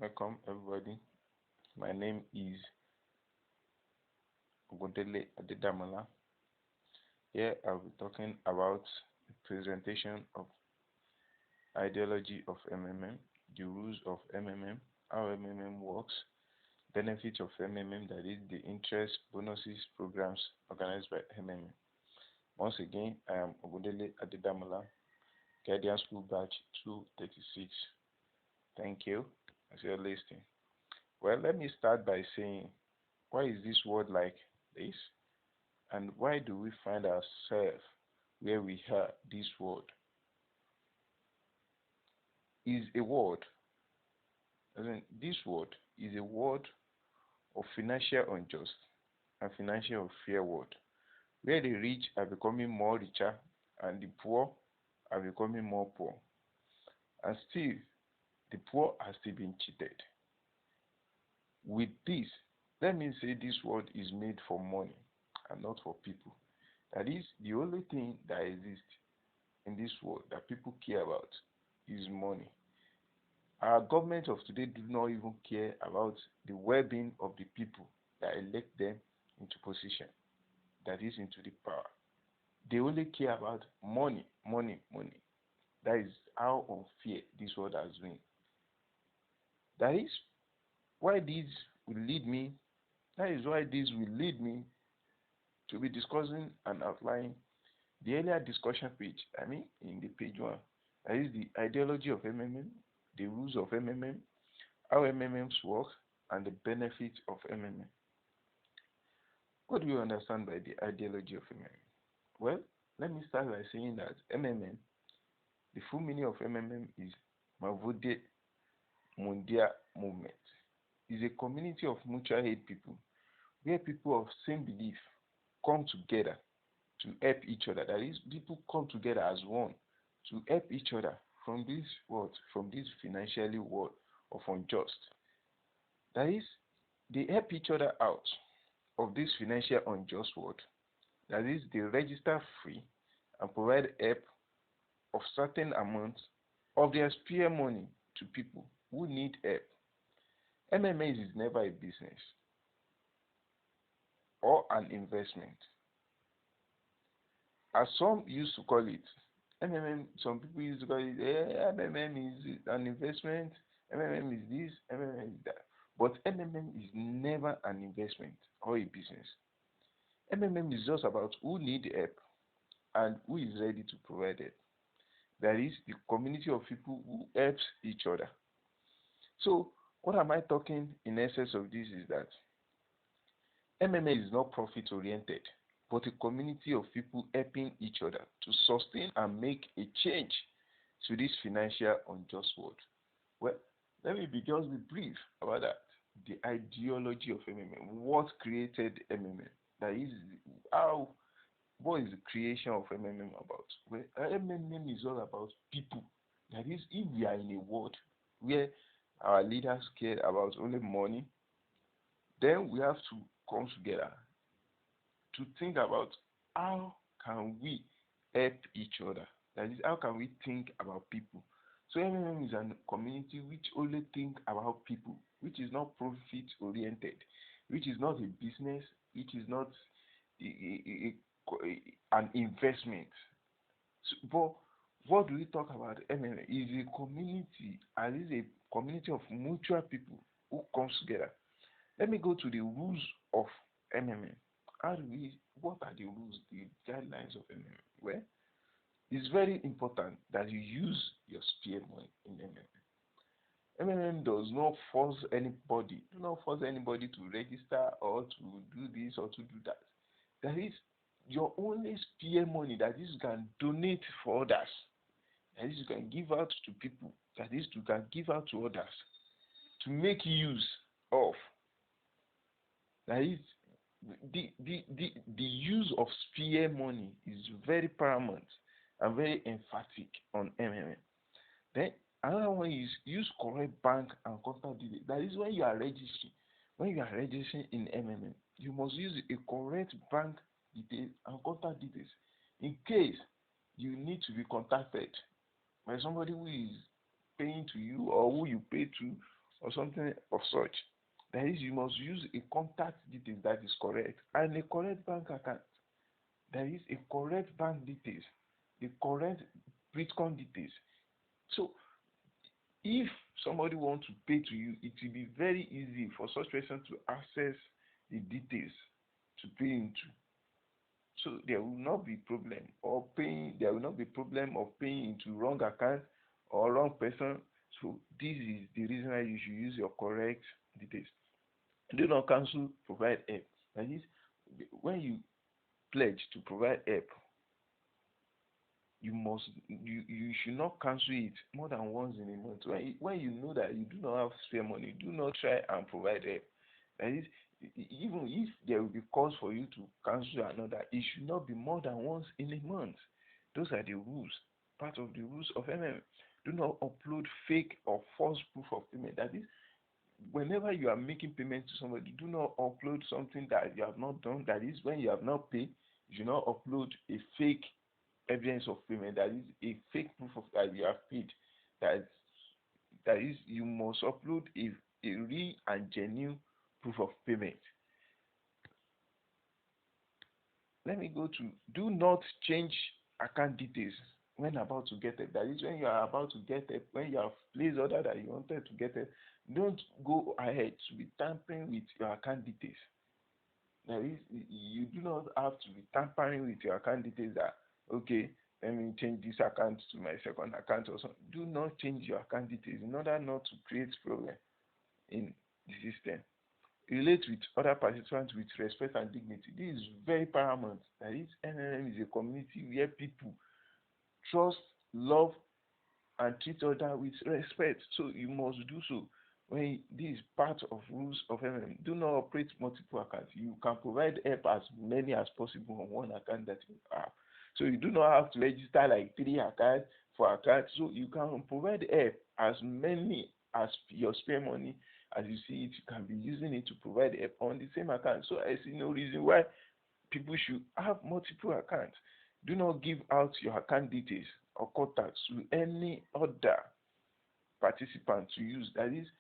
Welcome everybody. My name is Ogundele Adedamola. Here I'll be talking about the presentation of ideology of MMM, the rules of MMM, how MMM works, benefits of MMM, that is the interest, bonuses, programs organized by MMM. Once again, I am Ogundele Adedamola, Guardian School Batch 236. Thank you as you're listening. Well, let me start by saying, why is this word like this? And why do we find ourselves where we hear this word? Is a word, as in this word is a word of financial unjust and financial unfair word, where the rich are becoming more richer and the poor are becoming more poor. And still, the poor are still being cheated. With this, let me say this word is made for money and not for people. That is, the only thing that exists in this world that people care about is money. Our government of today do not even care about the well-being of the people that elect them into position, that is, into the power. They only care about money, money, money. That is how unfair this world has been. That is why this will lead me. That is why this will lead me to be discussing and outlining the earlier discussion page, in the page 1, that is the ideology of MMM, the rules of MMM, how MMMs work, and the benefits of MMM. What do you understand by the ideology of MMM? Well, let me start by saying that MMM, the full meaning of MMM is Mavode Mundia Movement. It's a community of mutual aid people, where people of same belief come together to help each other. That is, people come together as one to help each other from this world, from this financially world of unjust. That is, they help each other out of this financial unjust world. That is, they register free and provide help of certain amounts of their spare money to people who need help. MMS is never a business or an investment, as some used to call it. MMM, some people used to call it, MMM is an investment, MMM is this, MMM is that. But MMM is never an investment or a business. MMM is just about who need help and who is ready to provide it. That is the community of people who helps each other. So, what am I talking in essence of this is that MMM is not profit-oriented, but a community of people helping each other to sustain and make a change to this financial unjust world. Well, let me just be brief about that. The ideology of MMM. What created MMM? That is, what is the creation of MMM about? Well, MMM is all about people. That is, if we are in a world where our leaders care about only money, then we have to come together to think about how can we help each other. That is, how can we think about people. So MMM is a community which only think about people, which is not profit oriented, which is not a business, which is not an investment. So, but what do we talk about? MMM is a community, and is a community of mutual people who comes together. Let me go to the rules of MMM. What are the rules, the guidelines of MMM? Well, it's very important that you use your spare money in MMM. MMM does not force anybody, to register or to do this or to do that. That is your only spare money that is you can donate for others. That is you can give out to people. That is you can give out to others to make use of. That is the use of spare money is very paramount and very emphatic on MMM. Then another one is use correct bank and contact details. That is when you are registering. When you are registering in MMM, you must use a correct bank details and contact details in case you need to be contacted by somebody who is paying to you or who you pay to, or something of such. That is, you must use a contact details that is correct and a correct bank account. There is a correct bank details, the correct Bitcoin details. So if somebody wants to pay to you, it will be very easy for such person to access the details to pay into. So there will not be problem or paying. There will not be problem of paying into wrong account or wrong person. So this is the reason why you should use your correct details. Do not cancel provide help. That is, when you pledge to provide help, you should not cancel it more than once in a month. When you know that you do not have spare money, do not try and provide help. That is, even if there will be cause for you to cancel another, it should not be more than once in a month. Those are the rules, part of the rules of MM. Do not upload fake or false proof of payment. That is, whenever you are making payment to somebody, do not upload something that you have not done. That is, when you have not paid, you should not upload a fake evidence of payment. That is a fake proof of that you have paid. That is, you must upload a real and genuine proof of payment. Let me go to do not change account details when about to get it. That is, when you are about to get it, when you have placed order that you wanted to get it, don't go ahead to be tampering with your account details. That is, you do not have to be tampering with your account details that, okay, let me change this account to my second account or something. Do not change your account details in order not to create problem in the system. Relate with other participants with respect and dignity. This is very paramount. That is, NLM is a community where people trust, love, and treat others with respect. So you must do so. When this is part of rules of MM, do not operate multiple accounts. You can provide help as many as possible on one account that you have. So you do not have to register like 3 accounts, 4 accounts. So you can provide help as many as your spare money as you see it. You can be using it to provide help on the same account. So I see no reason why people should have multiple accounts. Do not give out your account details or contacts to any other participant to use. That is,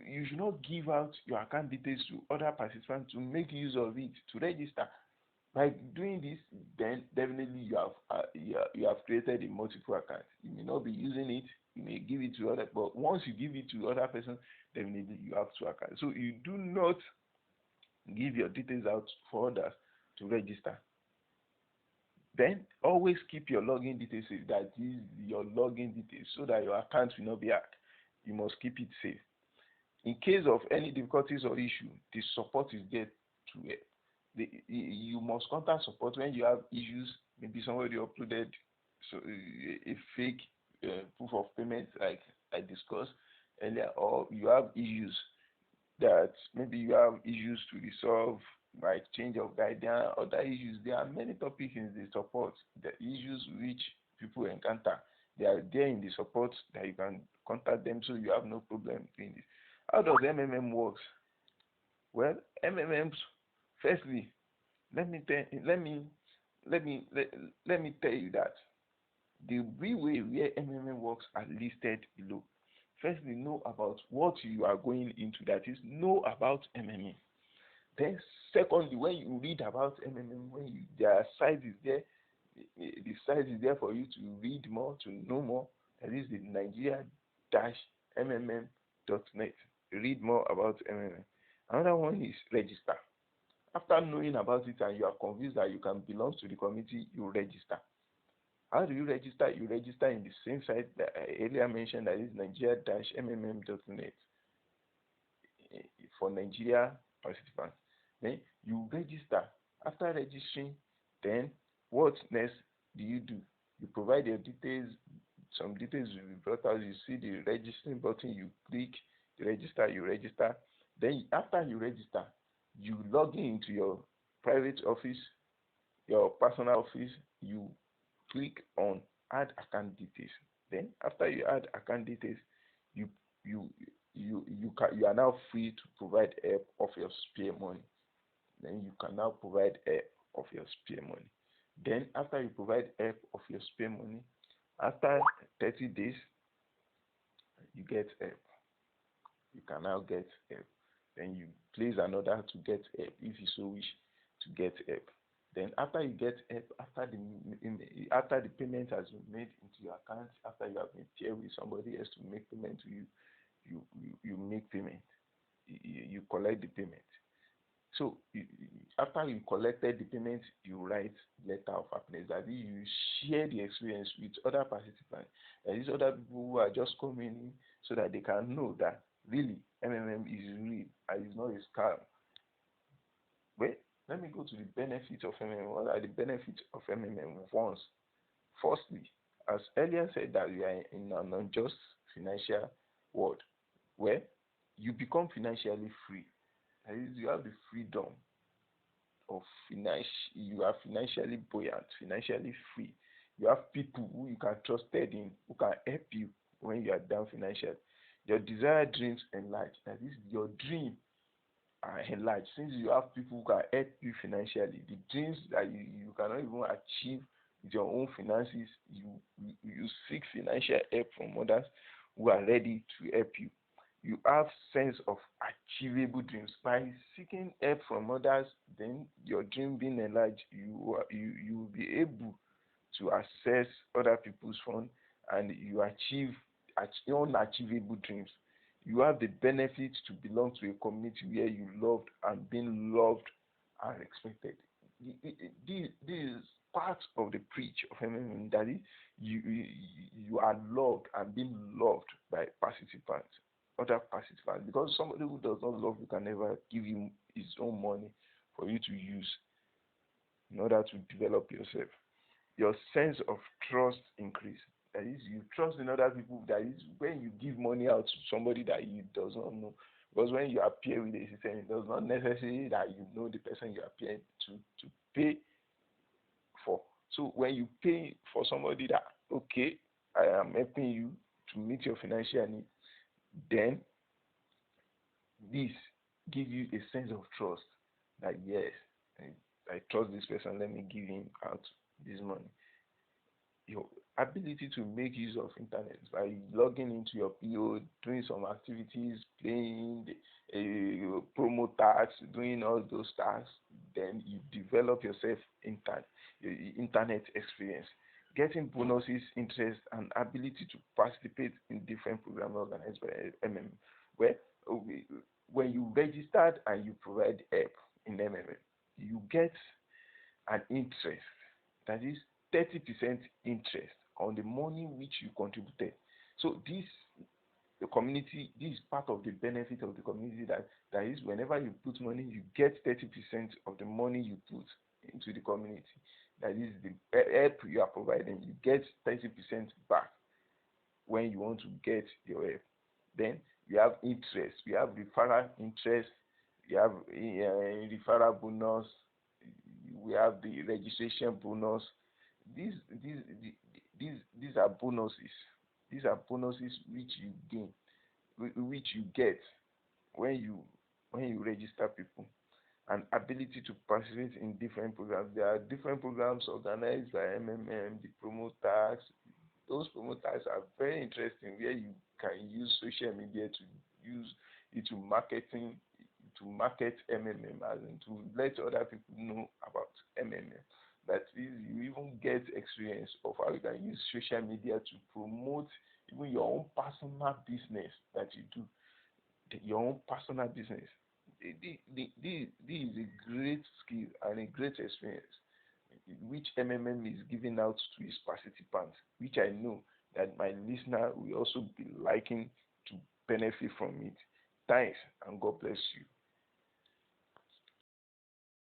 you should not give out your account details to other participants to make use of it to register. By doing this, then definitely you have created a multiple account. You may not be using it. You may give it to other, but once you give it to other person, definitely you have 2 accounts. So you do not give your details out for others to register. Then always keep your login details safe. That is your login details, so that your account will not be hacked. You must keep it safe. In case of any difficulties or issue, the support is there to help. You must contact support when you have issues. Maybe somebody uploaded a fake proof of payment, like I discussed earlier, or you have issues that maybe you have issues to resolve, like change of guidance, other issues. There are many topics in the support, the issues which people encounter. They are there in the support that you can contact them, so you have no problem doing this. How does MMM works? Well, MMMs, firstly, let me tell you that the real way where MMM works are listed below. Firstly, know about what you are going into. That is, know about MMM. Then, secondly, when you read about MMM, their site is there, the site is there for you to read more, to know more. That is the Nigeria-MMM.net. Read more about MMM. Another one is register. After knowing about it and you are convinced that you can belong to the community, you register. How do you register? You register in the same site that I earlier mentioned, that is Nigeria-MMM.net for Nigeria participants. Then you register. After registering, then what next do? You provide your details. Some details will be brought out. You see the registering button, you click the register, you register. Then after you register, you log into your private office, your personal office. You click on add account details. Then after you add account details, you are now free to provide help of your spare money. Then you can now provide help of your spare money. Then after you provide help of your spare money, after 30 days, you get help. you can now get help. Then you place an order to get help if you so wish to get help. Then after you get help, after the payment has been made into your account, after you have been paired with somebody else to make payment to you, you make payment. You collect the payment. So after you collected the payment, you write letter of happiness. That is, you share the experience with other participants. That is, other people who are just coming in so that they can know that really MMM is real and it's not a scam. Wait, let me go to the benefits of MMM. What are the benefits of MMM? Once, firstly, as earlier said, that we are in an unjust financial world where you become financially free. That is, you have the freedom of finance. You are financially buoyant, financially free. You have people who you can trust in, who can help you when you are down financially. Your desired dreams enlarge. That is, your dream are enlarged since you have people who can help you financially. The dreams that you cannot even achieve with your own finances, you seek financial help from others who are ready to help you. You have sense of achievable dreams by seeking help from others. Then your dream being enlarged, you will be able to access other people's funds, and you achieve unachievable dreams. You have the benefit to belong to a community where you loved and being loved and respected. This is part of the preach of MMM, that is, you are loved and being loved by participants, other participants, because somebody who does not love you can never give him his own money for you to use in order to develop yourself. Your sense of trust increase. That is, you trust in other people. That is, when you give money out to somebody that you does not know, because when you appear with a system, it does not necessarily that you know the person you appear to pay for. So when you pay for somebody that, okay, I am helping you to meet your financial need, then this give you a sense of trust that yes, I trust this person. Let me give him out this money. Your ability to make use of internet by logging into your PO, doing some activities, playing the promo tags, doing all those tasks, then you develop yourself internet experience, getting bonuses, interest, and ability to participate in different programs organized by MMM. Where when you registered and you provide help in MMM, you get an interest, that is 30% interest on the money which you contributed. So the community, this is part of the benefit of the community, that is, whenever you put money, you get 30% of the money you put into the community. That is the help you are providing. You get 30% back when you want to get your help. Then we have interest. We have referral interest. We have referral bonus. We have the registration bonus. These these are bonuses. These are bonuses which you gain, which you get when you register people. And ability to participate in different programs. There are different programs organized by MMM, the promo tags. Those promo tags are very interesting, where you can use social media to use it to marketing, to market MMM, as in to let other people know about MMM. That is, you even get experience of how you can use social media to promote even your own personal business that you do, your own personal business. This is a great skill and a great experience which MMM is giving out to its participants, which I know that my listener will also be liking to benefit from it. Thanks, and God bless you.